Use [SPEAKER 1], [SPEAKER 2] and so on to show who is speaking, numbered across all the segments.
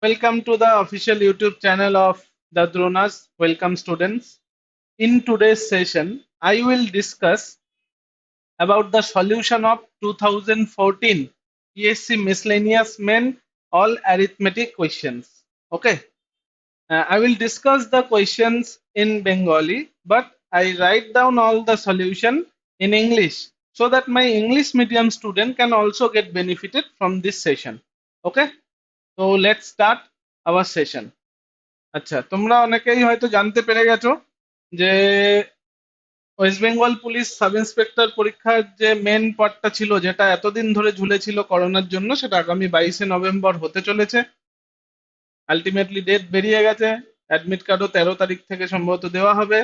[SPEAKER 1] Welcome to the official YouTube channel of the Dronas. Welcome, students. In today's session, I will discuss about the solution of 2014 PSC miscellaneous main all arithmetic questions. Okay, I will discuss the questions in Bengali, but I write down all the solution in English so that my English medium student can also get benefited from this session. Okay, so let's start our session. আচ্ছা, তোমরা অনেকেই হয়তো জানতে পেরে গেছো যে West Bengal police sub inspector পরীক্ষার যে মেন পার্টটা ছিল, যেটা এতদিন ধরে ঝুলেছিল করোনার জন্য, সেটা আগামী 22শে নভেম্বর হতে চলেছে। আলটিমেটলি ডেট বেরিয়ে গেছে, অ্যাডমিট কার্ডও 13 তারিখ থেকে সম্ভবত দেওয়া হবে।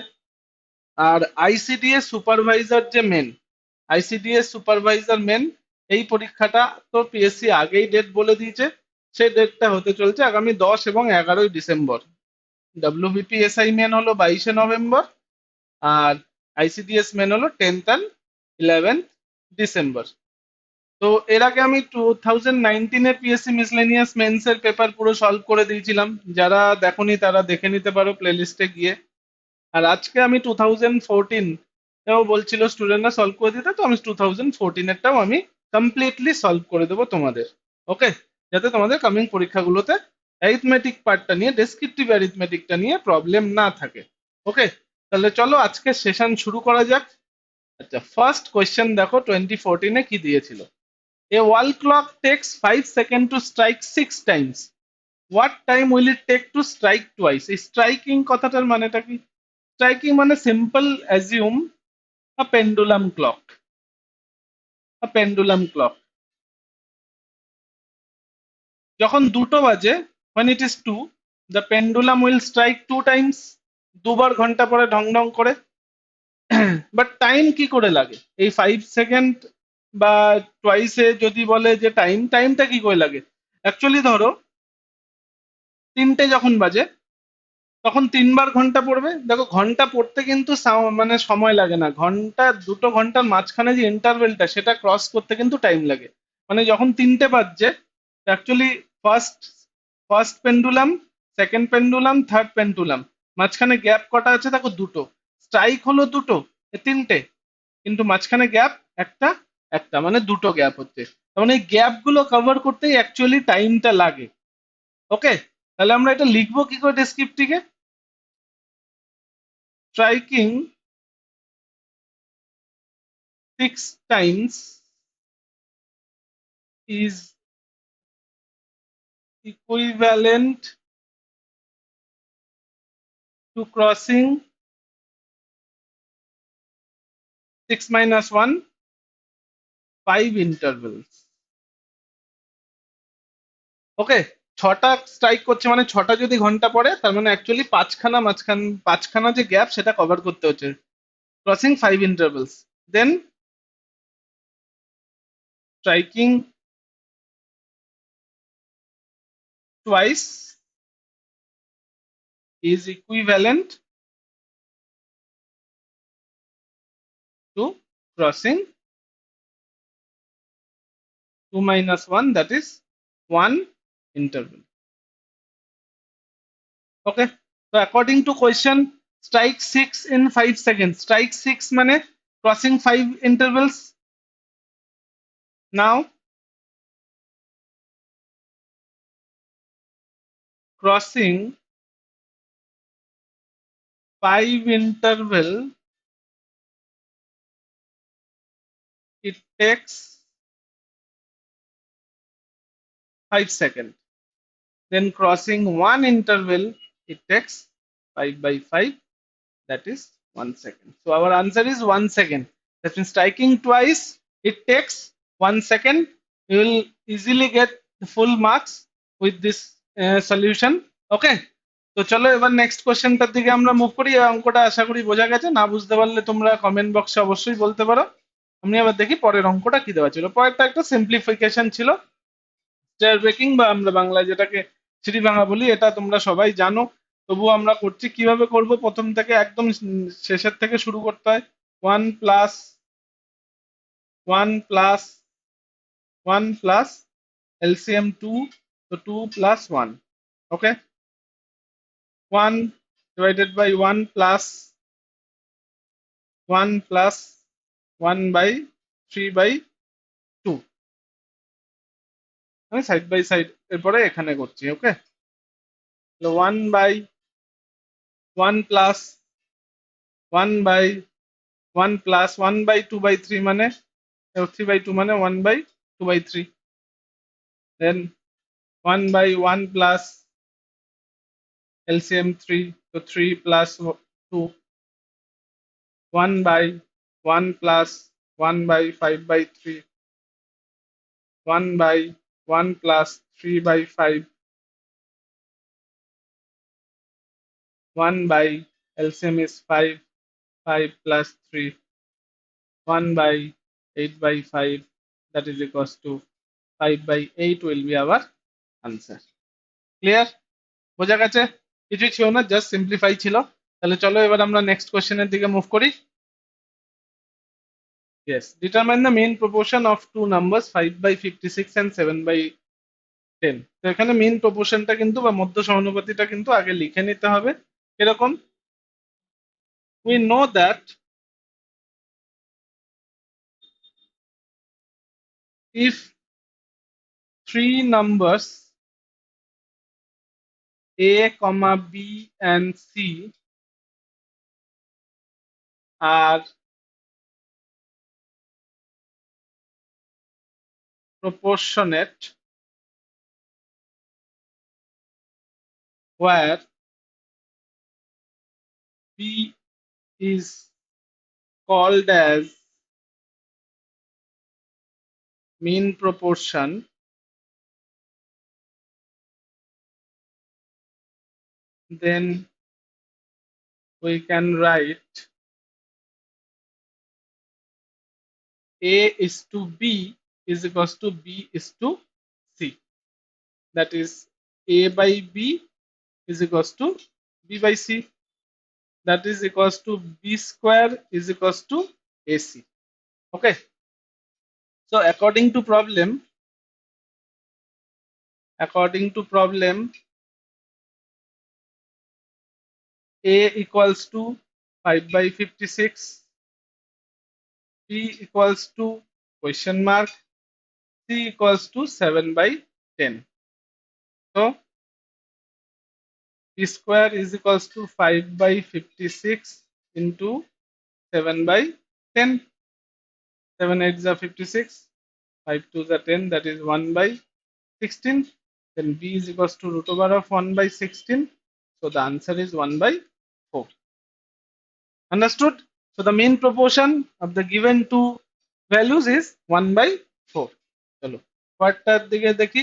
[SPEAKER 1] আর আইসিডিএস সুপারভাইজার যে মেন, আইসিডিএস সুপারভাইজার মেন, এই পরীক্ষাটা তো পিএসসি আগেই ডেট বলে দিয়েছে। সেই ডেটটা হতে চলছে আগামী 10 এবং 11ই ডিসেম্বর। ডব্লিউবিপিএসআই মেন হলো 22শে নভেম্বর, আর আইসিডিএস মেন হলো 10th and 11th ডিসেম্বর। তো এর আগে আমি 2019-এর পিএসসি মিসলেনিয়াস মেন্সের পেপার পুরো সলভ করে দিয়েছিলাম। যারা দেখোনি তারা দেখে নিতে পারো প্লে লিস্টে গিয়ে। আর আজকে আমি 2014 এও বলছিল স্টুডেন্টরা সলভ করে দিতে, তো আমি 2014-এরটাও আমি কমপ্লিটলি সলভ করে দেবো তোমাদের। ওকে, যাতে তোমাদের কামিং পরীক্ষাগুলোতে অ্যারিথমেটিক পার্টটা নিয়ে, ডেসক্রিপটিভ অ্যারিথমেটিকটা নিয়ে প্রবলেম না থাকে। ওকে, তাহলে চলো আজকে সেশন শুরু করা যাক। আচ্ছা, ফার্স্ট কোয়েশ্চেন দেখো 2014-এ কি দিয়েছিল। A wall clock takes 5 seconds to strike 6 times, what time will it take to strike twice? এই স্ট্রাইকিং কথাটার মানেটা কি? স্ট্রাইকিং মানে simple assume a pendulum clock, a pendulum clock. যখন দুটো বাজে, when it is 2, the pendulum will strike 2 times, দুবার ঘন্টা পরে ঢং ঢং করে। বাট টাইম কি করে লাগে? এই 5 সেকেন্ড বা টোয়াইসে যদি বলে যে টাইমটা কি করে লাগে? অ্যাকচুয়ালি ধরো 3টে যখন বাজে, তখন 3বার ঘন্টা পড়বে। দেখো, ঘন্টা পড়তে কিন্তু মানে সময় লাগে না, ঘন্টা দুটো ঘন্টার মাঝখানে যে ইন্টারভেলটা, সেটা ক্রস করতে কিন্তু টাইম লাগে। মানে যখন 3টে বাজছে, actually first first pendulum, second pendulum, third pendulum, মাঝখানে গ্যাপ কটা আছে দেখো? দুটো। স্ট্রাইক হলো দুটো, 3টে, কিন্তু মাঝখানে গ্যাপ একটা, একটা মানে দুটো গ্যাপ হচ্ছে। তার মানে এই গ্যাপ গুলো কভার করতেই অ্যাকচুয়ালি টাইমটা লাগে। ওকে, তাহলে আমরা এটা লিখবো কি করে ডেসক্রিপ্টিভে? striking 6 times is equivalent to crossing 6 minus 1 5 intervals. ওকে, ছটা স্ট্রাইক করছে মানে ছটা যদি ঘন্টা পড়ে, তার মানে অ্যাকচুয়ালি পাঁচখানা যে গ্যাপ, সেটা কভার করতে হচ্ছে। Crossing 5 intervals, then striking twice is equivalent to crossing 2 minus 1, that is 1 interval. Okay, so according to question, strike 6 in 5 seconds. Strike 6 মানে crossing 5 intervals. Now crossing 5 interval, it takes 5 seconds. Then crossing 1 interval, it takes 5 by 5, that is 1 second. So our answer is 1 second. That means striking twice, it takes 1 second. You will easily get the full marks with this solution. Okay, তো চলো এবার next কোশ্চেনটার দিকে আমরা move করি। এই অঙ্কটা আশা করি বোঝা গেছে। না বুঝতে পারলে তোমরা কমেন্ট বক্সে অবশ্যই বলতে পারো। আমি আবার দেখি পরের অঙ্কটা কি দেওয়া ছিল। পরেরটা একটা সিম্পলিফিকেশন ছিল, স্টেয়ার ব্রেকিং বা আমরা বাংলায় যেটাকে সিঁড়ি ভাঙা বলি, এটা তোমরা সবাই জানো। তবু আমরা করছি, কিভাবে করব? প্রথম থেকে একদম শেষের থেকে শুরু করতে হয়। 1 প্লাস 1 প্লাস 1 প্লাস এলসিএম 2, তো 2 plus 1, Okay, 1 divided by 1 plus 1 plus 1 by 3 by 2, আমি সাইড বাই সাইড এরপরে এখানে করছি। ওকে, 1 by 1 plus 1 by 1 plus 1 by 2 by 3 মানে 3 by 2 মানে 1 by 2 by 3, then 1 by 1 plus LCM 3, so 3 plus 2, 1 by 1 plus 1 by 5 by 3, 1 by 1 plus 3 by 5, 1 by LCM is 5, 5 plus 3, 1 by 8 by 5, that is equals to 5 by 8 will be our answer. Clear? বোঝা গেছে? কিছুই ছিল না, just simplify ছিল। তাহলে চলো এবার আমরা নেক্সট কোশ্চেনের দিকে মুভ করি। Yes, determine the mean proportion of two numbers 5 by 56 and 7 by 10. তো এখানে mean proportionটা কিন্তু বা মধ্য সমানুপাতিটা কিন্তু আগে লিখে নিতে হবে। এরকম, we know that if three numbers a, b and c are proportionate, where b is called as mean proportion, then we can write a is to b is equals to b is to c. That is a by b is equals to b by c. That is equals to b square is equals to ac. Okay, so according to problem a equals to 5 by 56, b equals to question mark, c equals to 7 by 10. So b square is equals to 5 by 56 into 7 by 10. 7 8s are 56, 5 2s are 10, that is 1 by 16. Then b is equals to root over of 1 by 16. So the answer is 1 by 4. Understood? So the mean proportion of the given two values is 1 by 4. চলো পরেরটার দিকে দেখি।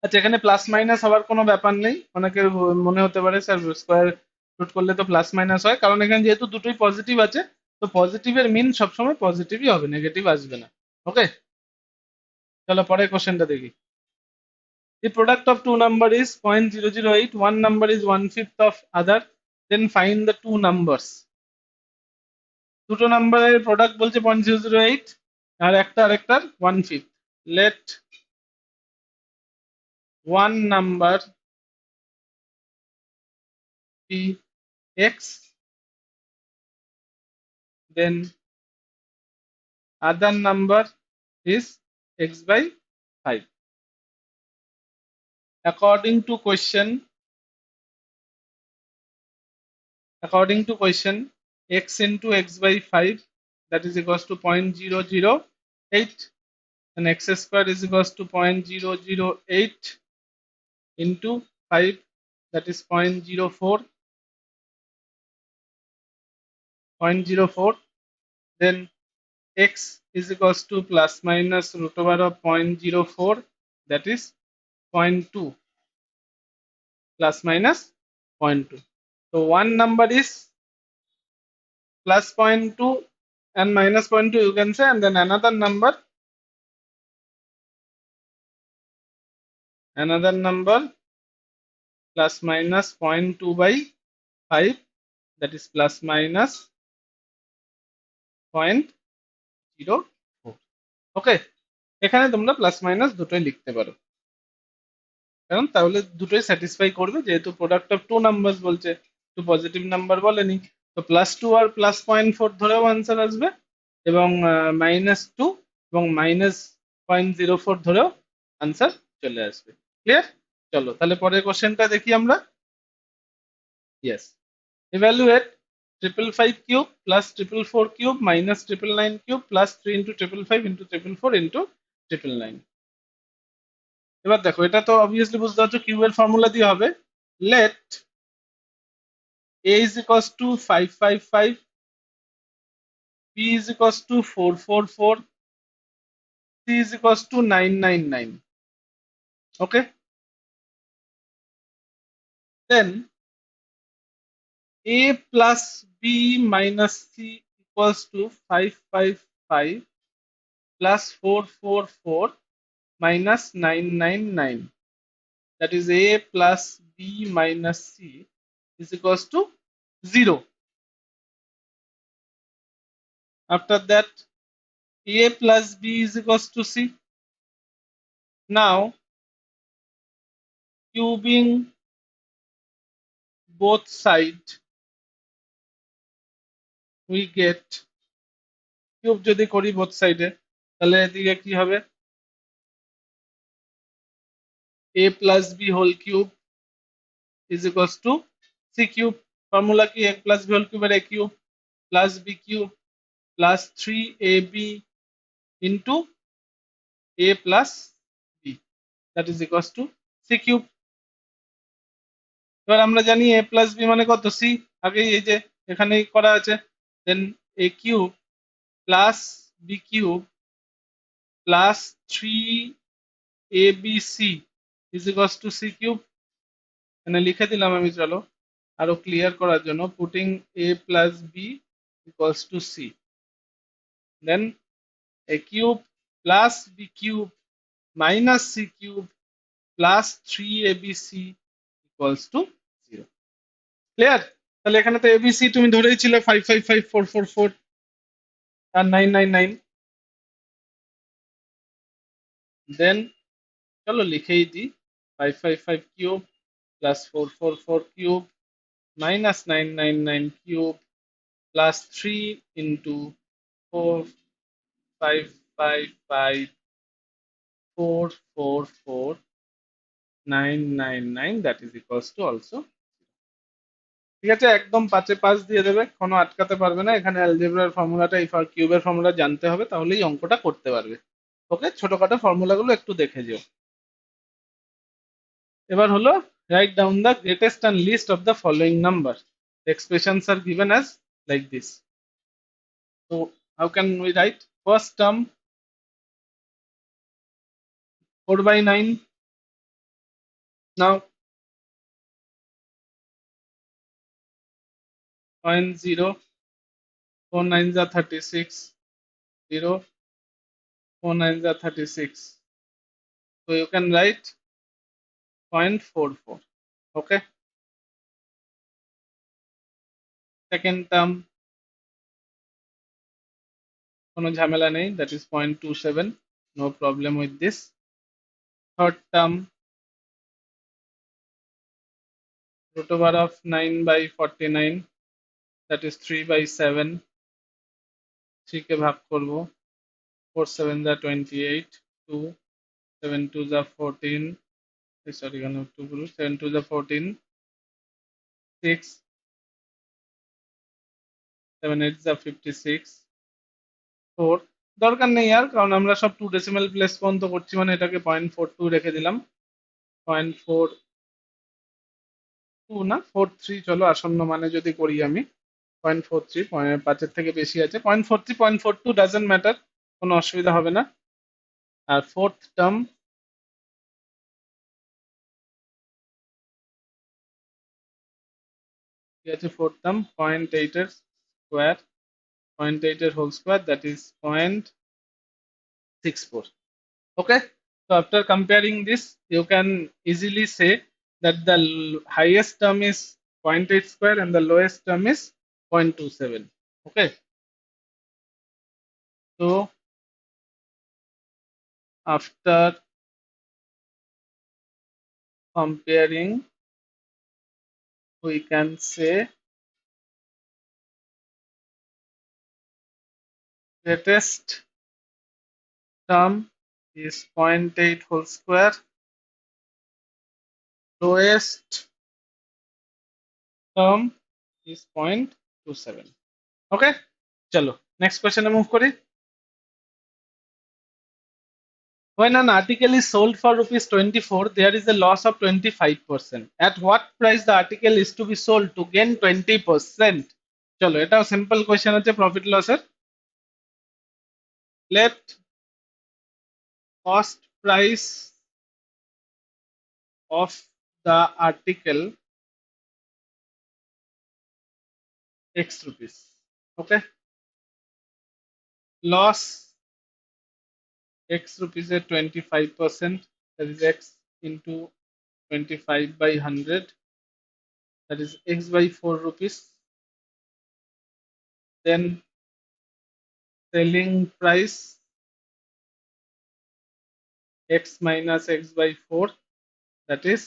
[SPEAKER 1] আচ্ছা, এখানে plus minus হওয়ার কোনো ব্যাপার নেই। অনেকের মনে হতে পারে স্যার স্কোয়ার রুট করলে তো প্লাস মাইনাস হয়, কারণ এখানে যেহেতু দুটোই পজিটিভ আছে, তো পজিটিভের মিন সবসময় পজিটিভই হবে, নেগেটিভ আসবে না। ওকে, চলো পরের কোশ্চেনটা দেখি। The product of two number is 0.008, one number is 1/5 of other, then find the two numbers. দুটো নাম্বারের প্রোডাক্ট বলছে 0.008 আর একটা আরেকটার 1/5. Let one number be x, then other number is x by 5. According to question, x into x by 5, that is equals to 0.008, and x square is equals to 0.008 into 5, that is 0.04. Then x is equals to plus minus root over of 0.04, that is 0.2, plus minus 0.2. So one number is plus 0.2 and minus 0.2, you can say, and then another number plus minus 0.2 by 5, that is plus minus 0.04. ওকে, এখানে তোমরা plus minus দুটোই লিখতে পারো। কারণ তাহলে দুটোই satisfy করবে, যেহেতু প্রোডাক্ট অফ টু নাম্বারস বলছে, টু পজিটিভ নাম্বার বলেনি। তো +2 আর +0.4 ধরেও আনসার আসবে, এবং -2 এবং -0.04 ধরেও আনসার চলে আসবে। ক্লিয়ার? চলো তাহলে পরের কোশ্চেনটা দেখি আমরা। Yes, evaluate 555 cube plus 444 cube minus 999 cube plus 3 into 555 into 444 into 999। এবার দেখো, এটা তো অবভিয়াসলি বুঝতে পারছো কিউবের ফর্মুলা দিয়ে হবে। Let a is equals to 555, b is equals to 444, c is equals to 999। Okay, then a plus b minus c equals to 555 plus 444 minus 999, that is a plus b minus c is equals to 0। After that, a plus b is equals to c। Now cubing both sides, we get, cube যদি করি both সাইডে, তাহলে এদিকে কি হবে, a plus b whole cube is equals to c cube. Formula কি, a plus b whole কিউবের a cube plus b cube plus 3ab into a plus b, that is equals to c cube. এবার আমরা জানি a plus b মানে কত, c, আগেই এই যে এখানেই করা আছে। দেন a cube plus b cube plus 3abc is equals to c cube. এখানে লিখে দিলাম আমি, চলো আরো ক্লিয়ার করার জন্য, putting a plus b equals to c, then a cube plus b cube minus c cube plus 3abc equals to 0। Clear? তাহলে এখানে তো এবিসি তুমি ধরেই ছিল 555 444 আর 999। দেন চলো লিখেই দিই, 555 cube plus 444 cube minus 999 cube plus 3 into 4555 444 999, that is equals to also। ঠিক আছে, একদম 5-এ 5 দিয়ে দেবে, কোনো আটকাতে পারবে না। এখানে অ্যালজেব্রার ফর্মুলাটা, এই কিউবের ফর্মুলা জানতে হবে, তাহলেই অঙ্কটা করতে পারবে। ওকে, ছোটখাটো ফর্মুলাগুলো একটু দেখে যেও। এবার হলো, write down the greatest and least of the following number. Expressions are given as like this. তো how can we write? First term 4/9, now 0.0, 4 9s are 36, 0, 4 9s are 36, so you can write 0.44। Okay, second term কোনো ঝামেলা নেই, that is 0.27, no problem with this। third term root over of 9/49, that is 3/7, 3 কে ভাগ করব, 4 7s are 28, 2 7 2s are 14, sorry এখানে 2 গুলো, 7 2s are 14, 6 7 8s are 56, 4, দরকার নেই আর, কারণ আমরা সব 2 ডেসিমাল প্লেস পর্যন্ত করছি, মানে এটাকে 0.42 রেখে দিলাম। 0.42 না, 43, চলো আসন্ন মানে যদি করি আমি 0.43, 5-এর থেকে বেশি আছে, 0.43 0.42 ডাজেন্ট ম্যাটার, কোনো অসুবিধা হবে না। আর ফোর্থ টার্ম কি আছে, ফোর্থ টার্ম 0.8 এর স্কোয়ার, 0.8 এর whole square, that is 0.64। Okay, so after comparing this, you can easily say that the highest term is 0.8 square and the lowest term is 0.27। Okay, so after comparing, we can say greatest term is 0.8 whole square, lowest term is 0.27. Okay, chalo next question e move kori. When an article is sold for rupees 24, there is a loss of 25%. At what price the article is to be sold to gain 20%? চলো এটাও simple question আছে profit লসের। Let cost price of the article x rupees. Okay, loss x rupees at 25%, that is x into 25 by 100, that is x by 4 rupees. Then selling price x minus x by 4, that is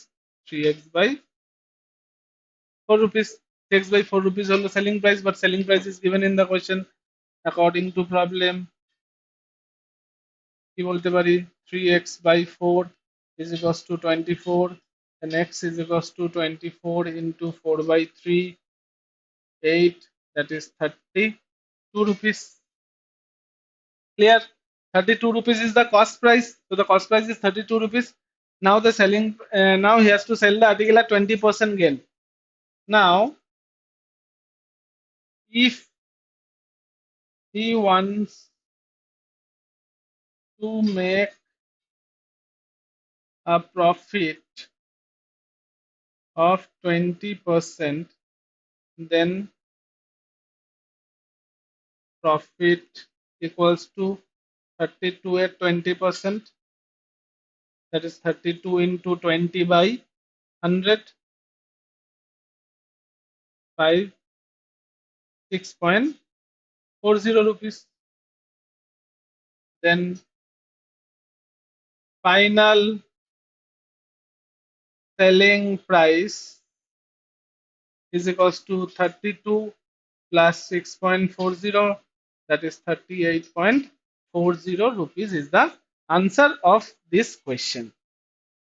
[SPEAKER 1] 3x by 4 rupees. 6 by 4 rupees on the selling price, but selling price is given in the question. According to problem, কি বলতে পারি 3x by 4 is equals to 24, and x is equals to 24 into 4 by 3, 8, that is 32 rupees. Clear? 32 rupees is the cost price, so the cost price is 32 rupees. Now the selling, now he has to sell the article at 20% gain. Now if he wants to make a profit of 20%, then profit equals to 32 at 20%, that is 32 into 20 by 100, 6.40 rupees. Then final selling price is equals to 32 plus 6.40, that is 38.40 rupees is the answer of this question.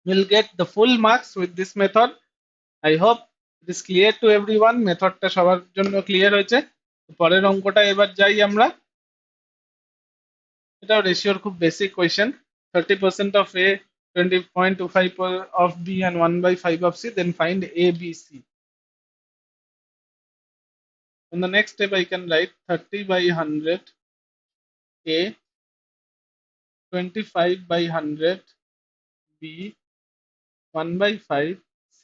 [SPEAKER 1] We'll get the full marks with this method. I hope it is clear to everyone. মেথডটা সবার জন্য clear হয়েছে। পরের অঙ্কটা এবার যাই আমরা। এটাও রেশিওর খুব basic question. 30% of A, 20.25 of B and 1 by 5 of C, then find A, B, C. In the next step I can write 30 by 100 A, 25 by 100 B, 1 by 5 C.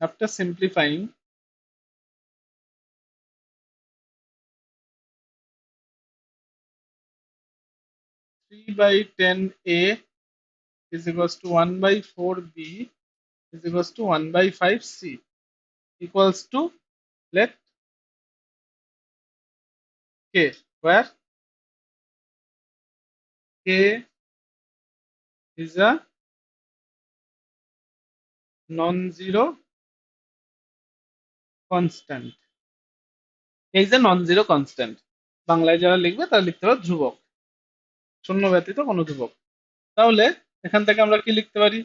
[SPEAKER 1] After simplifying, 3 by 10 A is equals to 1 by 4 B is equals to 1 by 5 C equals to, let K, where K is a non-zero constant. is a non-zero constant. বাংলায় যারা লিখবে তারা লিখতে পারো ধ্রুবক, শূন্য ব্যতীত কোনো ধ্রুবক। তাহলে এখান থেকে আমরা কি লিখতে পারি?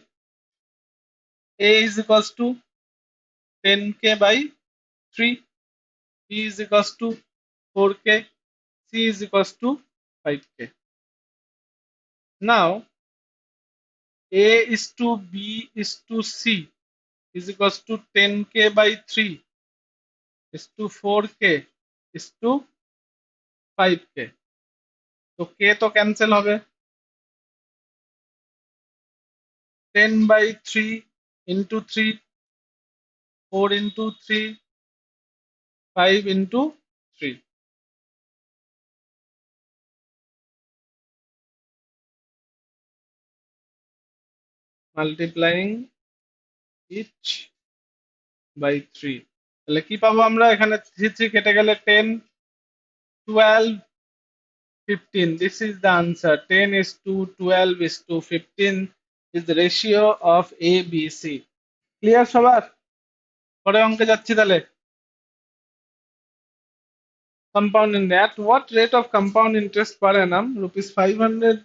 [SPEAKER 1] A is equals to 10k by 3, B is equals to 4k, C is equals to 5k. Now A is to B is to C is equals to 10k by 3 is to 4k is to 5k. তো k তো cancel হবে, 10 by 3 into 3, 4 into 3, 5 into 3. Multiplying each by 3. তাহলে কি পাবো আমরা? এখানে 3 3 কেটে গেলে 10, 12, 15. This is the answer. 10 is to 12 is to 15. is the ratio of A, B, C. Clear সবার? পরে অঙ্কে যাচ্ছি তাহলে। Compound interest. At what rate of compound interest per annum rupees 500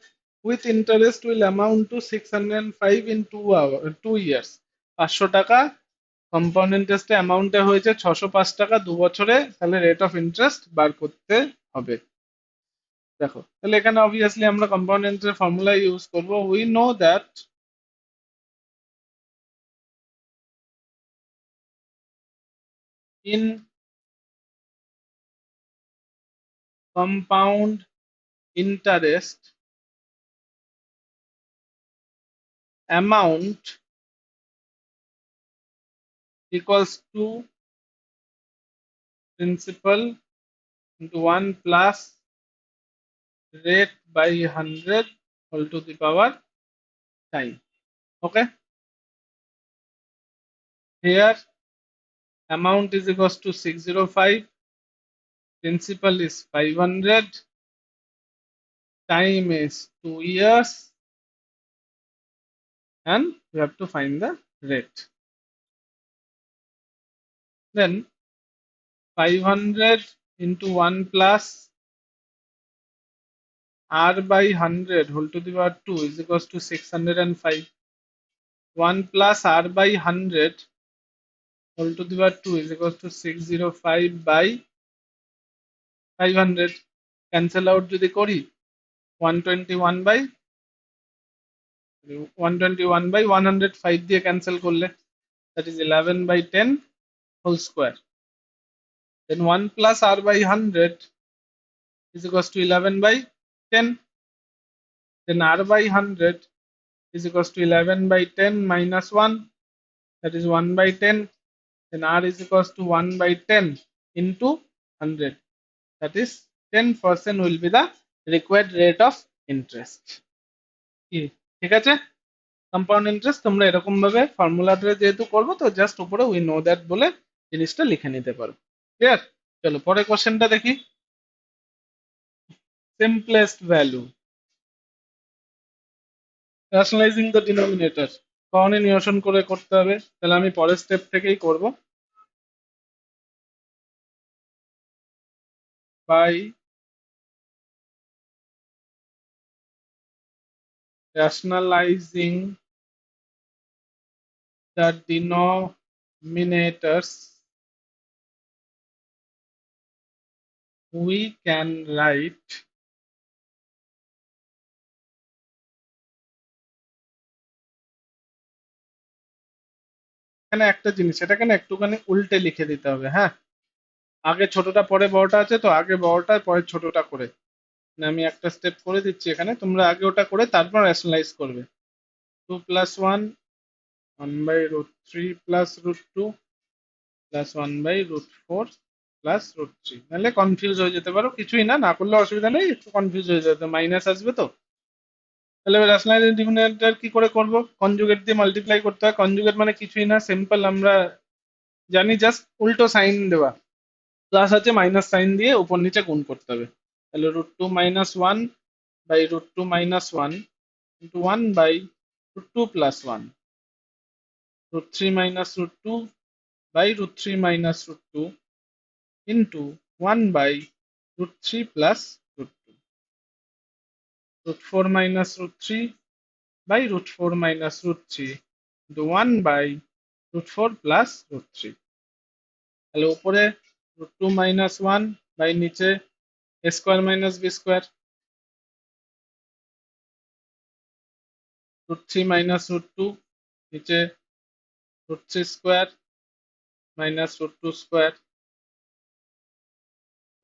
[SPEAKER 1] with interest will amount to 605 in 2 years? 500 টাকা compound ইন্টারেস্টে অ্যামাউন্টে হয়েছে 605 টাকা 2 বছরে, তাহলে রেট অফ ইন্টারেস্ট বার করতে হবে। দেখো তাহলে এখানে অবভিয়াসলি আমরা কম্পাউন্ড ইন্টারেস্ট ফর্মুলা ইউজ করব। We know that in compound interest amount equals to principal into 1 plus rate by 100 whole to the power time. Okay, here amount is equals to 605, principal is 500, time is 2 years, and we have to find the rate. Then 500 into 1 plus r by 100 whole to the power 2 is equals to 605. 1 plus r by 100 whole to the power 2 is equals to 605 by 500. Cancel out যদি করি 121 by 105 দিয়ে cancel করলে that is 11 by 10 whole square. Then 1 plus r by 100 is equals to 11 by 10. Then r by 100 is equals to 11 by 10 minus 1, that is 1 by 10. Then r is equals to 1 by 10 into 100, that is 10% will be the required rate of interest. কি ঠিক আছে? Compound interest তোমরা এরকম ভাবে ফর্মুলাটা যেহেতু করবো তো জাস্ট উপরে উই নো দ্যাট বলে জিনিসটা লিখে নিতে পারো। ক্লিয়ার? চলো পরে কোশ্চেনটা দেখি। সিম্পলেস্ট ভ্যালু রেশনালাইজিং দ্য ডিনোমিনেটর কখনই নিরসন করে করতে হবে, তাহলে আমি পরের স্টেপ থেকেই করব। By rationalizing the denominators we can write এখানে একটা জিনিস, এটাকে না একটুখানি উল্টে লিখে দিতে হবে। হ্যাঁ, আগে ছোটটা পরে বড়টা আছে তো আগে বড়টা পরে ছোটটা করে, মানে আমি একটা স্টেপ করে দিচ্ছি এখানে, তোমরা আগে ওটা করে তারপর রেশনালাইজ করবে। 2 plus 1 1 by root 3 plus root 2 plus 1 by root 4 plus root 3। নাহলে কনফিউজ হয়ে যেতে পারো, কিছুই না, না করলে অসুবিধা নেই, একটু কনফিউজ হয়ে যেতে মাইনাস আসবে তো। তাহলে রেশনালাইজিং ডিনোমিনেটর কি করে করব? কনজুগেট দিয়ে মাল্টিপ্লাই করতে হয়। কনজুগেট মানে কিছুই না, সিম্পল আমরা জানি, জাস্ট উল্টো সাইন দেওয়া, প্লাস আছে মাইনাস সাইন দিয়ে উপর নিচে গুণ করতে হবে। তাহলে root 2 minus 1 by root 2 minus 1 into 1 by root 2 plus 1, root 3 minus root 2 by root 3 minus root 2 into 1 by root 3 plus root 2, root 4 minus root 3 by root 4 minus root 3 into 1 by root 4 plus root 3। তাহলে উপরে root 2 minus 1 by নিচে a square minus b square, root 3 minus root 2 নিচে root 3 square minus root 2 square,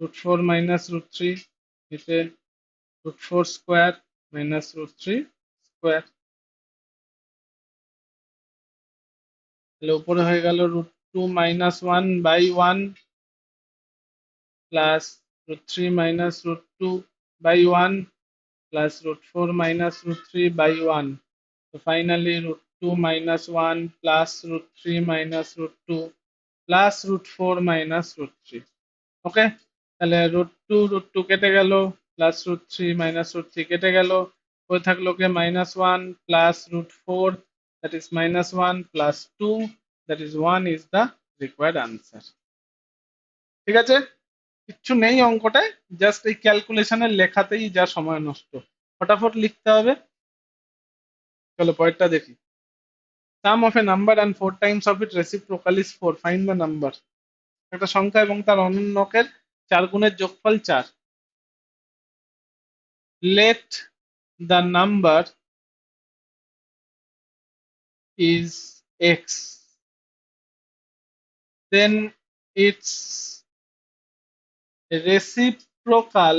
[SPEAKER 1] root 4 minus root 3 নিচে root 4 square minus root 3 square। তাহলে উপরে হয়ে গেল root 2 minus 1 by 1 plus root 3 minus root 2 by 1 plus root 4 minus root 3 by 1. So finally root 2 minus 1 plus root 3 minus root 2 plus root 4 minus root 3. Okay, তাহলে root 2 কেটে গেল, plus root 3 minus root 3 কেটে গেল, উপরে থাকলো কে -1 plus √4, that is -1 plus 2, that is 1 is the required answer. ঠিক আছে, কিচ্ছু নেই অঙ্কটায়, জাস্ট এই ক্যালকুলেশনের লেখাতেই যা সময় নষ্ট, ফটাফট লিখতে হবে। চলো পরেরটা দেখি। Sum of a number and 4 times of it reciprocal is 4, find the number. একটা সংখ্যা এবং তার অনন্যকের 4 গুণের যোগফল 4। Let the number is x, then it's reciprocal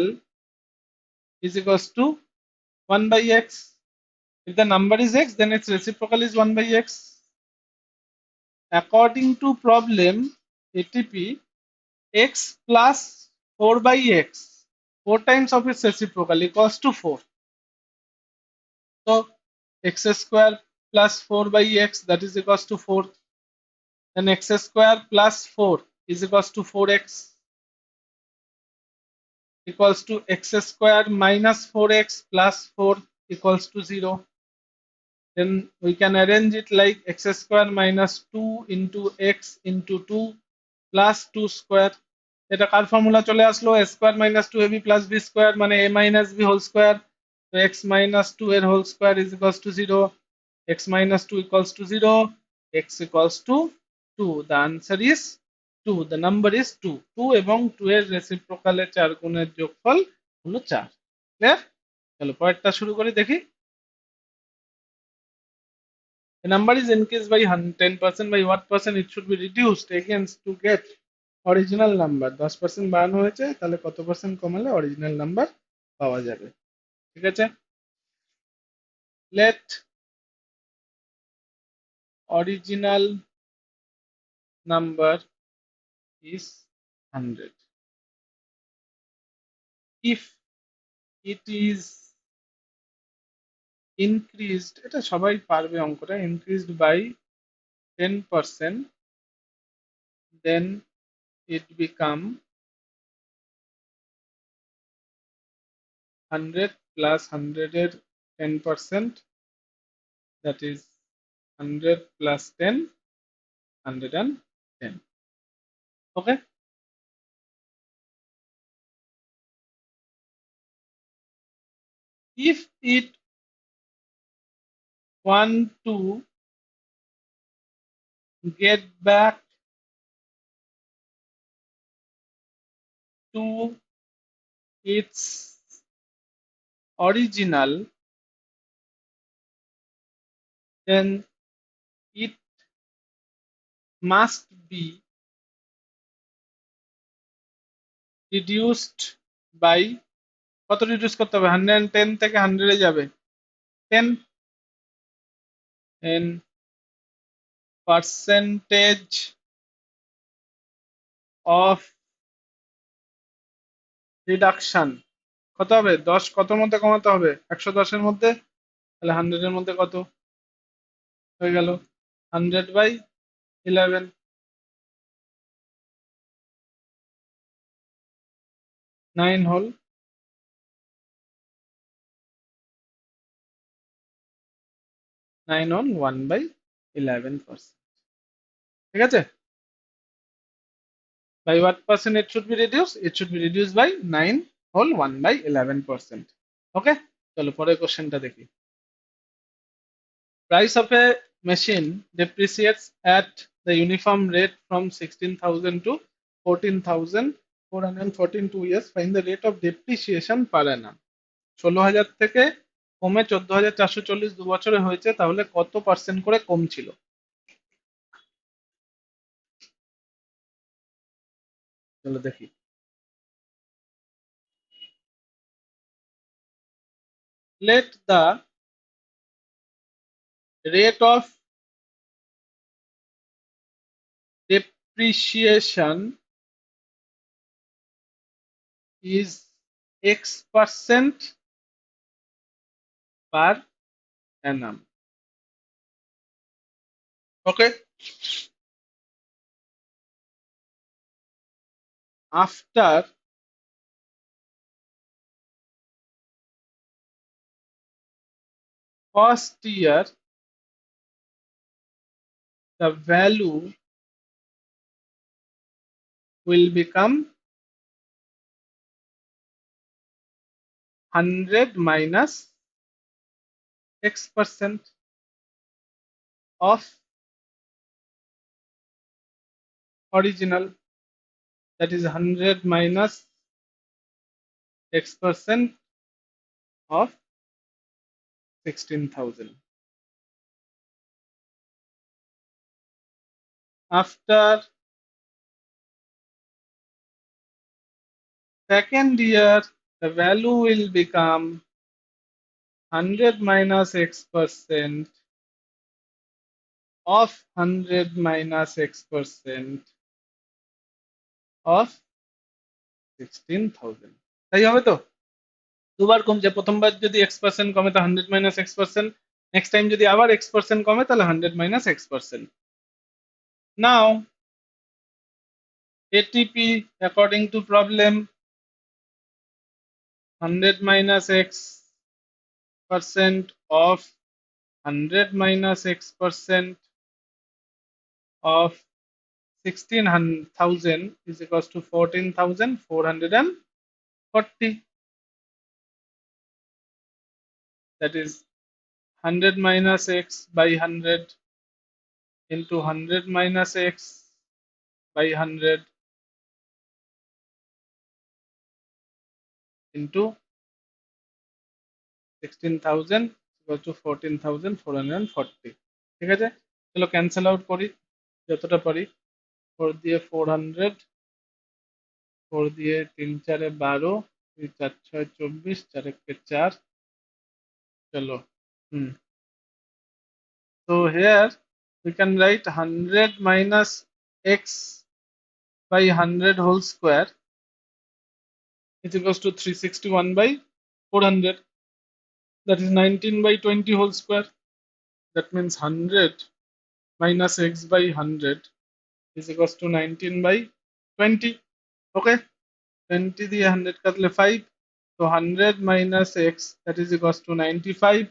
[SPEAKER 1] is equals to 1 by x. If the number is x, then its reciprocal is 1 by x. According to problem ATP, x plus 4 by x, 4 times of its reciprocal equals to 4. So x square plus 4 by x, that is equals to 4. Then x square plus 4 is equals to 4x, equals to x square minus 4x plus 4 equals to 0. Then we can arrange it like x square minus 2 into x into 2 plus 2 square. এটা কার formula চলে আসলো, a square minus 2ab plus b square মানে a minus b whole square. So x minus 2 এর whole square is equals to 0. X minus 2 equals to 0. X equals to 2. The answer is 2. The number is 2. 2 এবং 2 এর রেসিপ্রোকালে 4 গুণের যোগফল হলো 4। Clear? চলো পরেরটা শুরু করি দেখি। A number is increased by 10%, by what percent it should be reduced against to get original number? 10% বাড়ানো হয়েছে, তাহলে কত পার্সেন্ট কমালে অরিজিনাল নাম্বার পাওয়া যাবে? ঠিক আছে, let original number is 100 if it is increased, এটা সবাই পারবে অঙ্কটা, increased by 10%, then it become 100 plus 100 এর 10%, that is 100 plus 10, 110. Okay, if it want to get back to its original, then it must be reduced by, কত reduce করতে হবে? 110 থেকে 100 এ যাবে 10, and percentage of reduction কত হবে? 10 কতর মধ্যে কমাতে হবে? 110 এর মধ্যে, তাহলে 100 এর মধ্যে কত হয়ে গেল? 100 by 11, 9 হোল 9 on 1 by 11%। ঠিক আছে, by what percent it should be reduced? It should be reduced by 9 whole 1 by 11%. ওকে, চলো পরের কোশ্চেনটা দেখি। Price of a machine depreciates at the uniform rate from 16,000 to 14,414 2 years. Find the rate of depreciation per annum. 16,000 থেকে কমে 14,440 দু বছরে হয়েছে, তাহলে কত পার্সেন্ট করে কমছিল? চলো দেখি। Let the rate of depreciation is x% per annum. Okay, after first year the value will become 100 minus X% of original, that is 100 minus X% of 16,000. After second year, the value will become 100 minus X% of 100 minus X% of 16,000. তাই হবে তো? দুবার কমছে, প্রথমবার যদি X% কমে তো 100 minus X%, next time যদি আবার X% কমে তাহলে 100 minus X%. Now ATP according to problem, 100 minus X% of 100 minus X% of 16,000 is equals to 14,440. That is 100 minus X by 100 into 100 minus X by 100 into 16,000 equals to 14,440. ঠিক আছে, চলো cancel out করি যতটা পারি। 4 দিয়ে 400, 4 দিয়ে 3 4 12, 2 4 6 24, 4 1 4, চলো। So here we can write 100 minus X by 100 whole square is equals to 361 by 400, that is 19 by 20 whole square. That means 100 minus X by 100 is equals to 19 by 20. Okay, 20 দিয়ে 100 কাটলে 5, so 100 minus X, that is equals to 95,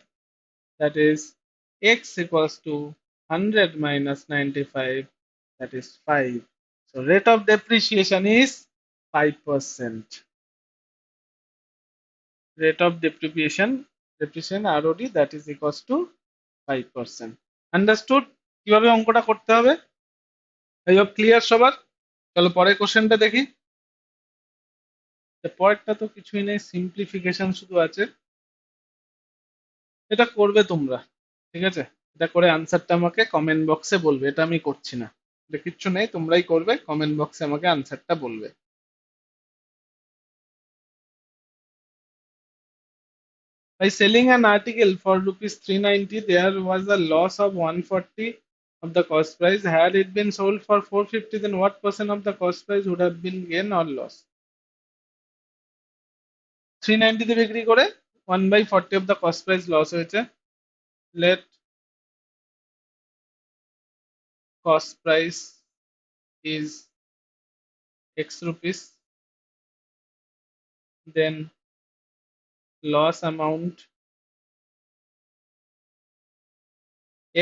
[SPEAKER 1] that is X equals to 100 minus 95, that is 5. So rate of depreciation is 5%. Rate of depreciation ROD, that is equals to 5%. Understood কিভাবে অঙ্কটা করতে হবে? I hope clear সবার। চলো পরের কোশ্চেনটা দেখি। পরেরটা তো কিছুই নেই, সিম্পলিফিকেশন শুধু আছে। এটা করবে তোমরা, ঠিক আছে? এটা করে আনসারটা আমাকে কমেন্ট বক্সে বলবে, এটা আমি করছি না। এটা কিচ্ছু নেই, তোমরাই করবে, কমেন্ট বক্সে আমাকে আনসারটা বলবে। By selling an article for rupees 390, there was a loss of 140 of the cost price. Had it been sold for 450, then what percent of the cost price would have been gain or loss? 390 তে বিক্রি করে 1/40 of the cost price loss হয়েছে। Let cost price is X rupees, then loss amount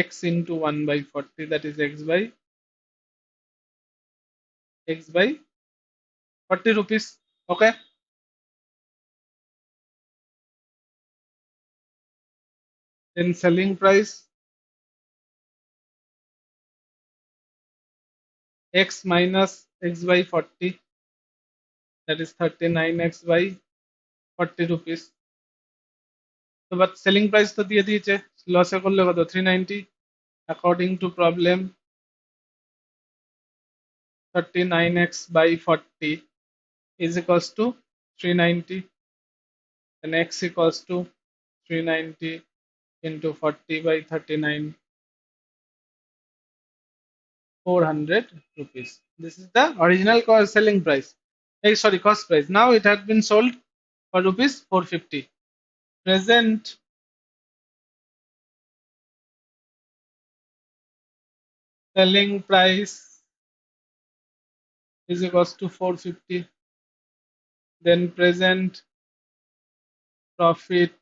[SPEAKER 1] X into 1/40, that is X by 40 rupees. Okay, then selling price X minus X by 40, that is 39X by 40 rupees. তো but selling price তো দিয়ে দিয়েছে, লসে করলে কত? 390 according to problem 39x by 40 is equals to 390, and x equals to 390 into 40 by 39, 400 rupees. This is the original selling price, sorry, cost price. Now it had been sold for rupees 450. Present selling price is equals to 450, then present profit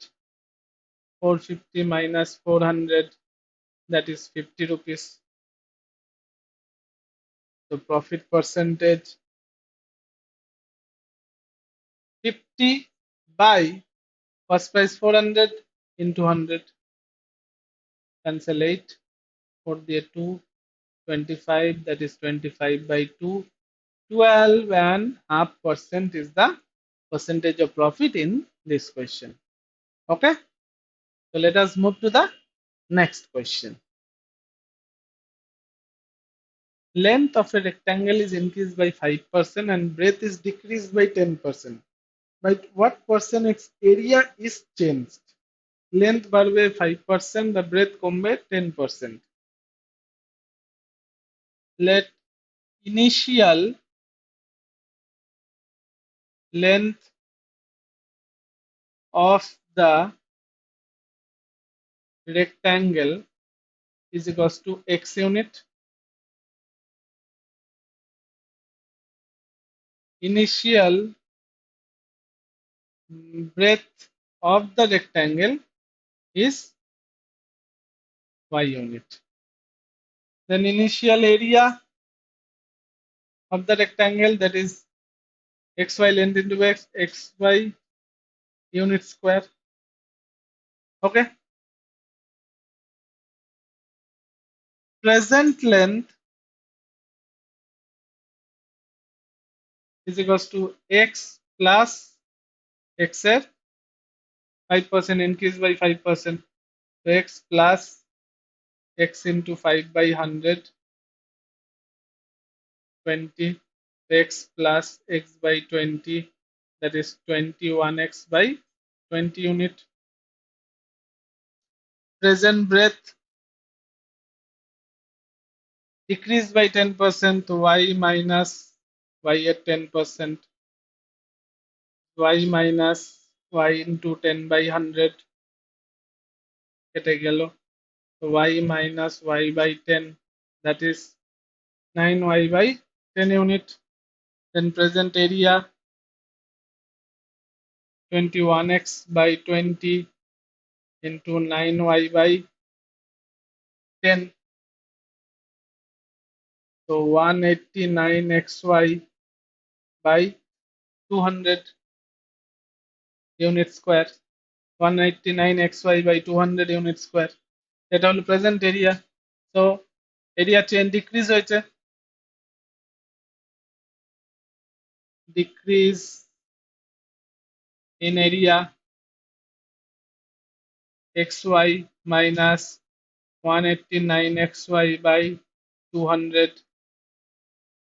[SPEAKER 1] 450 minus 400, that is 50 rupees. So profit percentage 50 by first price 400 into 100, cancel 8, 4 the 2, 25, that is 25 by 2, 12.5% is the percentage of profit in this question. Okay, so let us move to the next question. Length of a rectangle is increased by 5% and breadth is decreased by 10%. By what percent its area is changed? Length बढ़वे 5%, the breadth कमবে 10%. Let initial length of the rectangle is equals to x unit. Initial breadth of the rectangle is y unit. Then initial area of the rectangle, that is xy length into x, xy unit square. Okay. Present length is equals to x plus xf, 5% increase by 5%. So x plus x into 5 by 100, 20, x plus x by 20, that is 21x by 20 unit. Present breadth decreased by 10%, y minus y at 10%, y minus y into 10 by 100 কেটে গেল, y minus y by 10, that is 9y by 10 unit. Then present area 21x by 20 into 9y by 10. So 189xy by 200 unit square. 189xy by 200 unit square. এটা হলো present area. So area change decrease হয়েছে, decrease in area xy minus 189xy by 200,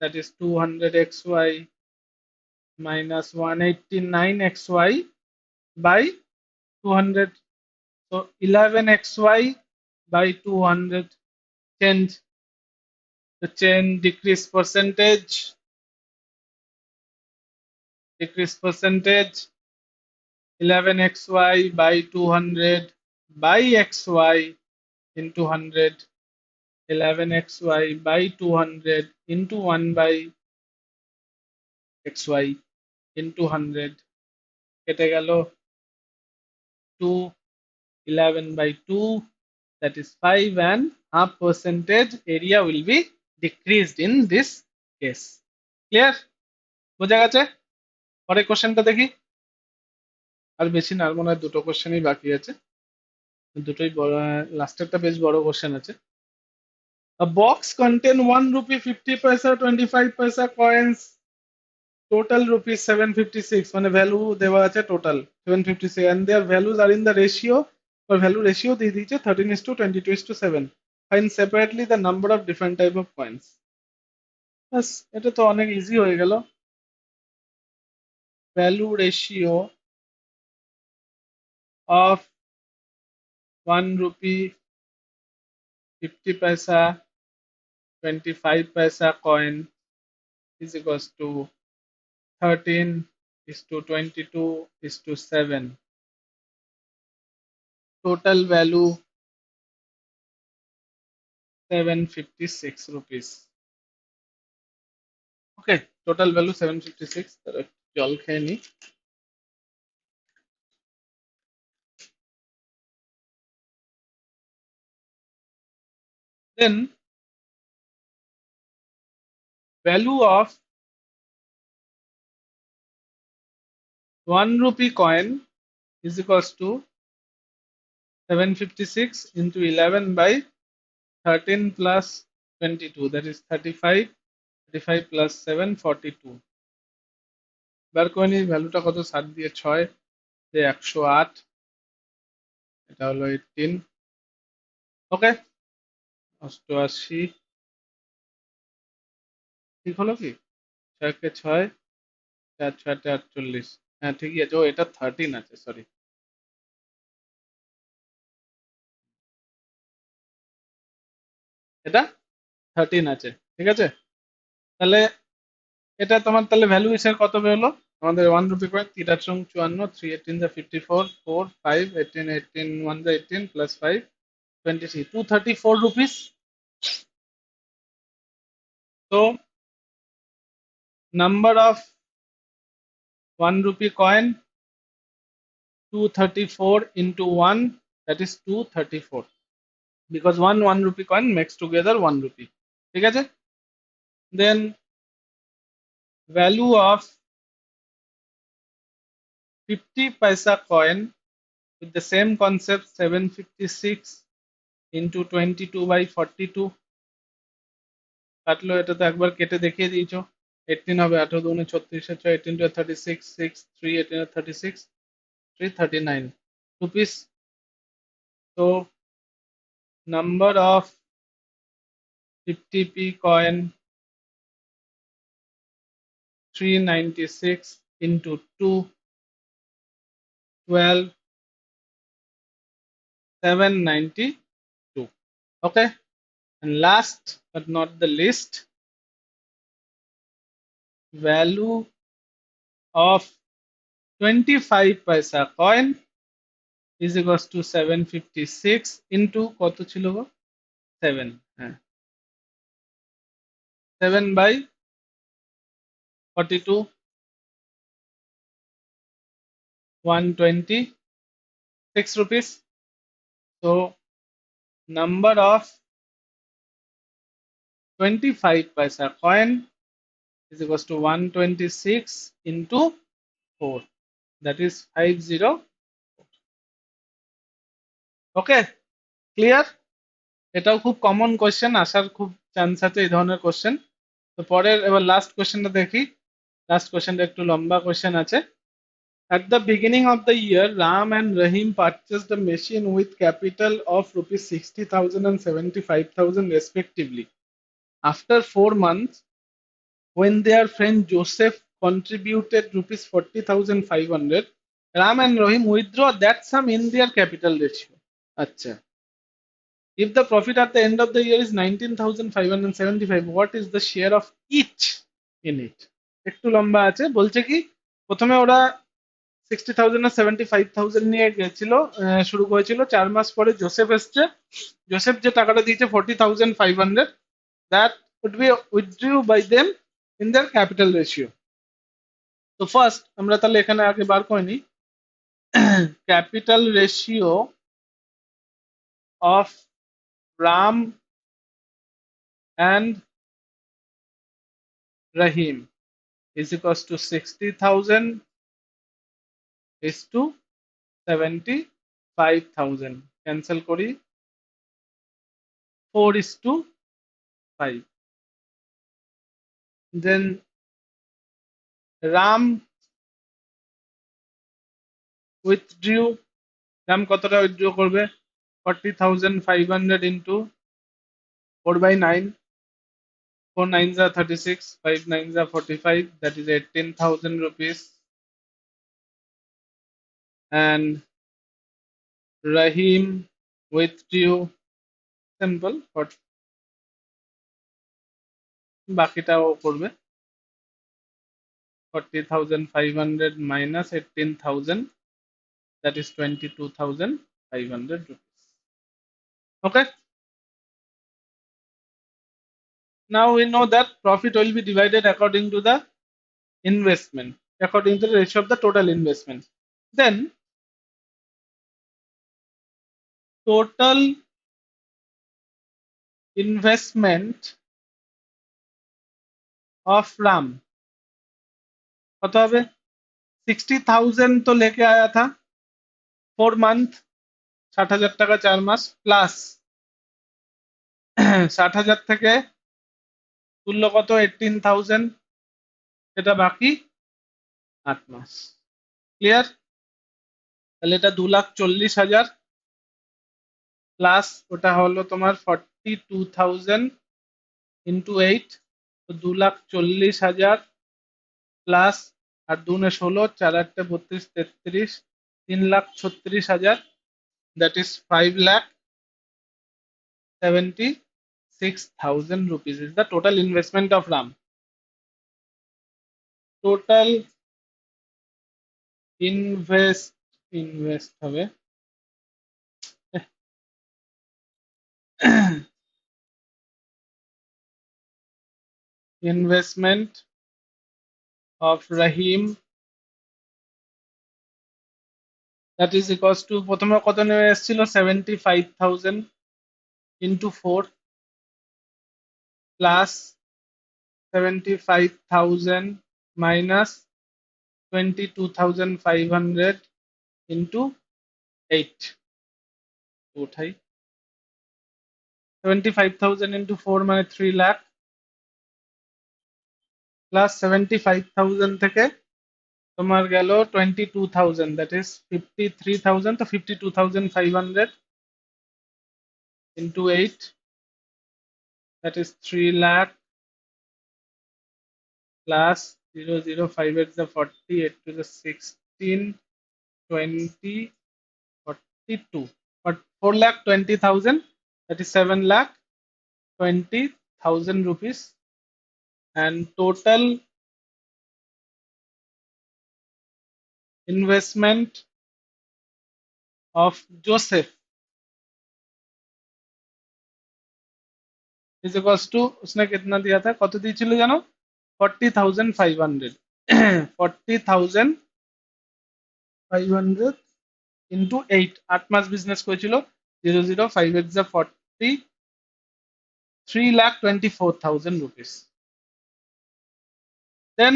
[SPEAKER 1] that is 200xy minus 189xy by 200. So 11xy by 200 change. The change decrease percentage 11xy by 200 by xy into 100, 11xy by 200 into 1 by xy into 100 কেটে গেল 2, 11 by 2, that is 5.5% area will be decreased in this case. Clear? বোঝা গেছে? পরের কোশ্চেনটা দেখি। আর বেশি না, আর মনে হয় দুটো কোশ্চেনই বাকি আছে, দুটোই বড়, লাস্টেরটা বেশ বড় কোশ্চেন আছে। A box contain 1 rupee 50 paisa 25 paisa coins, total rupees 756, মানে ভ্যালু দেওয়া আছে total 756 and their values are in the ratio, or value ratio দিয়ে দিয়েছে 13:22:7. Find separately the number of different type of coins. বাস, এটা তো অনেক easy হয়ে গেল। Value ratio of 1 rupee 50 paisa 25 paisa coin is equals to 13:22:7. Total value 756 rupees. Okay, total value 756. জল খেয়ে নি। Then value of 1 rupee coin is equals to 756 into 11 by 13 plus 22, that is 35, 35 plus 7, 42. বার করে নিই ভ্যালুটা কত, 7 দিয়ে 6 দিয়ে 108, এটা হলো 18। ওকে, 88 ঠিক হলো কি? 6 কে 6, 4 6 48, হ্যাঁ ঠিকই আছে। ও এটা 13 আছে, সরি। এটা 13 আছে, ঠিক আছে। তাহলে এটা তোমার তাহলে ভ্যালু হিসেবে কত বেরোলো? আমাদের 1 রুপি কয়েন 3 8 54, 3 18 যা 54, 4 5 18 18 1 যা 18 plus 5 23, 234 rupees. So number of 1 rupee coin 234 into 1, that is 234, because one rupee coin makes together 1 rupee, ঠিক আছে। Then value of 50 paisa coin with the same concept, 756 into 22 by 42, কাটলো। এটা তো একবার কেটে দেখিয়ে দিয়েছো। 18 হবে, 18 দুগুণে 36, 18 to 36, 6 3 18 36, 339 rupees. So number of 50p coin 396 into 2, 12, 792. Okay, and last but not the least, value of 25 paisa coin is equals to 756 into কত ছিল গো? 7, হ্যাঁ 7 by 42, 126 rupees. So number of 25 paisa coin is equals to 126 into 4, that is 50। Okay, clear? এটাও খুব common question, আসার খুব chance আছে এই ধরনের কোশ্চেন। তো পরের এবার লাস্ট কোশ্চেনটা দেখি। লাস্ট কোশ্চেনটা একটু লম্বা কোশ্চেন আছে। At the beginning of the year, Ram and Rahim purchased a machine with capital of rupees 60,000 and 75,000 respectively. After 4 months, when their friend Joseph contributed rupees 40,500, Ram and Rahim withdraw that sum in their capital ratio. আচ্ছা, if the profit at the end of the year is 19,575, what is the share of each in it? একটু লম্বা আছে। বলছে কি প্রথমে ওরা 60,000 আর 75,000 নিয়ে গেছিল, শুরু করেছিল। 4 মাস পরে জোসেফ এসছে। জোসেফ যে টাকাটা দিয়েছে 40,500, that would be withdrew by them in their capital ratio. তো ফার্স্ট আমরা তাহলে এখানে আগে বার করে নিই capital ratio of Ram and Rahim is equals to 60,000 is to 75,000, cancel করি, 4 is to 5. Then Ram withdrew, Ram কতটা withdraw করবে? 40,500 into 4 by 9, 4 9s are 36, 5 9s are 45, that is 18,000 rupees. And Rahim withdrew, simple, বাকিটাও করবে 40,500 minus 18,000, that is 22,500 rupees. Okay, now we know that profit will be divided according to the investment, according to the ratio of the total investment. Then total investment of Ram कत হবে 60,000 तो लेके आया था 4 month 60,000 টাকা 4 মাস plus 60,000 থেকে তুললো কত 18,000 সেটা বাকি 8 মাস ক্লিয়ার তাহলে এটা 2,40,000 প্লাস ওটা হলো তোমার 42,000 ইন্টু 8 তো 2,40,000 প্লাস আর 2 নে 16 4 8 32 33 3,36,000 that is 5,76,000 rupees is the total investment of Ram. Total invest হবে investment of Rahim that is equals to প্রথমে কত নেমে এসেছিল 75,000 into 4 plus 75,000 minus 22,500 into 8 উঠাই 75,000 into 4 মানে 3 লাখ প্লাস 75,000 থেকে তোমার গেল 22,000 that is 53,000 তো 52,500 into 8 that is 3 lakh plus 005 at the 40 8 to the 16 20 42 but 4,20,000 that is 7,20,000 rupees and total investment of Joseph is equals to उसने कितना दिया था কত দিয়েছিল জানো 40,500 40,500 into 8 8 মাস বিজনেস করেছিল 005 at the 40 3,24,000 rupees then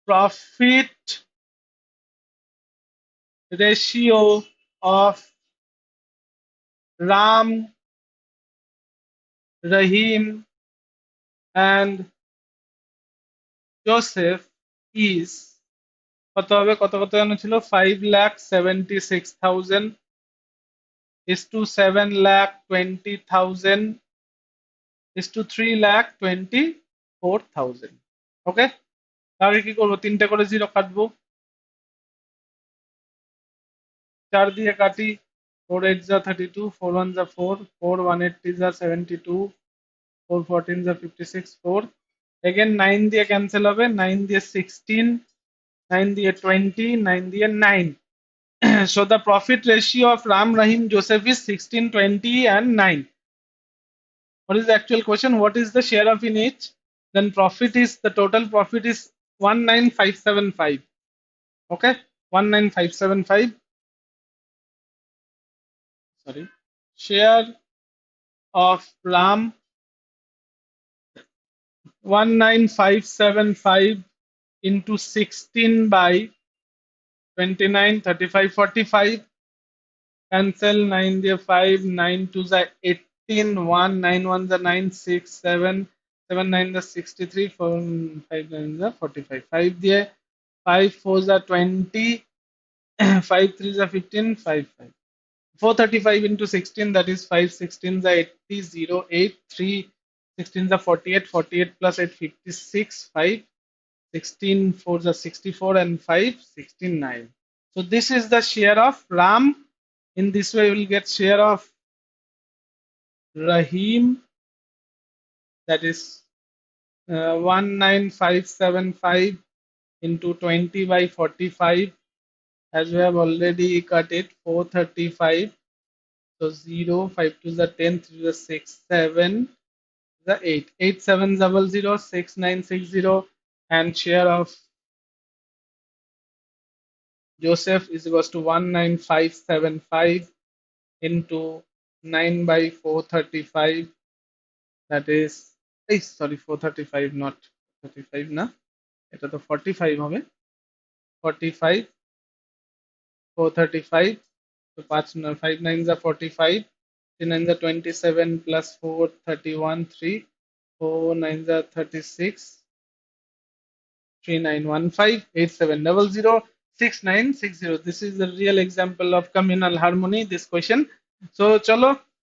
[SPEAKER 1] profit ratio of Ram Rahim and Joseph is কত হবে কত কত জানো ছিল 5,76,000 is to 7,20,000 is to 3,24,000 ওকে তাহলে কি করবো তিনটে করে জিরো কাটবো 4 দিয়ে কাটি 4 8 যা 32 4 1 যা 4 4 1 8 যা 72 4 14 যা 56 4 again 9 দিয়ে ক্যান্সেল হবে 9 দিয়ে 16 9 দিয়ে 20 9 দিয়ে 9 so the profit ratio of Ram Rahim Joseph is 16 20 and 9 what is the actual question what is the share of in each then profit is the total profit is 19,575 okay 19,575 sorry share of Ram 19,575 into 16 by 29 35 45 cancel 9 the 5 9 to the 18 1 9 1 the 9 6 7 7 9 the 63 4 5 9 the 45 5 the 5 4 the 20 5 3 the 15 5 5 435 into 16 that is 5 16 the 80 0 8 3 16 the 48 48 plus 8 56 5 16 4 the 64 and 5 69 so this is the share of Ram in this way we will get share of Rahim that is 19,575 into 20 by 45 as we have already cut it 435 so 0 5 to the 10 3 to the 6 7 the 8 8 7 double 0 6 9 6 0 and share of Joseph is equals to 19,575 into 9 by 435, that is, sorry, 435 not 35 না, এটা তো 45 হবে, 45, 435, so 5 nines are 45, 3 nines are 27 plus 4 31 3, 4 nines are 36, 391587006960. This is the real example of communal harmony, this question. So চলো,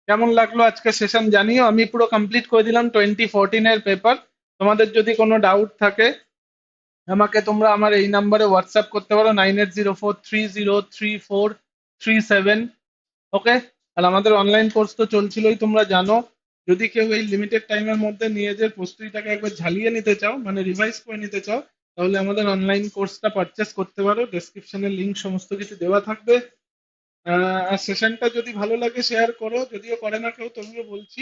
[SPEAKER 1] কেমন লাগলো আজকে session জানিও। আমি পুরো কমপ্লিট করে দিলাম 2014 এর পেপার। তোমাদের যদি কোনো ডাউট থাকে আমাকে তোমরা আমার এই নাম্বারে হোয়াটসঅ্যাপ করতে পারো, 9804303437। ওকে, আর আমাদের অনলাইন কোর্স তো চলছিলই, তোমরা জানো। যদি কেউ এই লিমিটেড টাইমের মধ্যে নিজের প্রস্তুতিটাকে একবার ঝালিয়ে নিতে চাও, মানে রিভাইজ করে নিতে চাও, তাহলে আমাদের অনলাইন কোর্সটা পারচেস করতে পারো। ডেসক্রিপশনে লিংক সমস্ত কিছু দেওয়া থাকবে। আর সেশনটা যদি ভালো লাগে শেয়ার করো, যদিও করে না কেউ তবুও বলছি।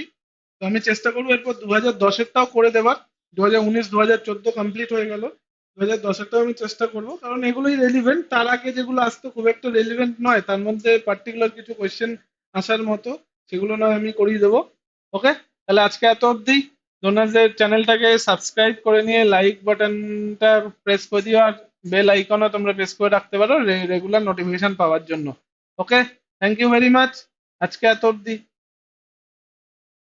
[SPEAKER 1] তো আমি চেষ্টা করবো এরপর 2010-এরটাও করে দেবার। 2019 2014 কমপ্লিট হয়ে গেল, 2010-এরটাও আমি চেষ্টা করবো, কারণ এগুলোই রেলিভেন্ট। তার আগে যেগুলো আসতো খুব একটা রেলিভেন্ট নয়, তার মধ্যে পার্টিকুলার কিছু কোয়েশ্চেন আসার মতো, সেগুলো নয় আমি করিয়ে দেবো। ওকে, তাহলে আজকে এত অবধি। ডোনাসের চ্যানেলটাকে সাবস্ক্রাইব করে নিয়ে লাইক বাটনটা প্রেস করে দিও, আর বেল আইকনও তোমরা প্রেস করে রাখতে পারো রেগুলার নোটিফিকেশন পাওয়ার জন্য। ওকে, থ্যাংক ইউ ভেরি মাচ, আজকে এত অবধি।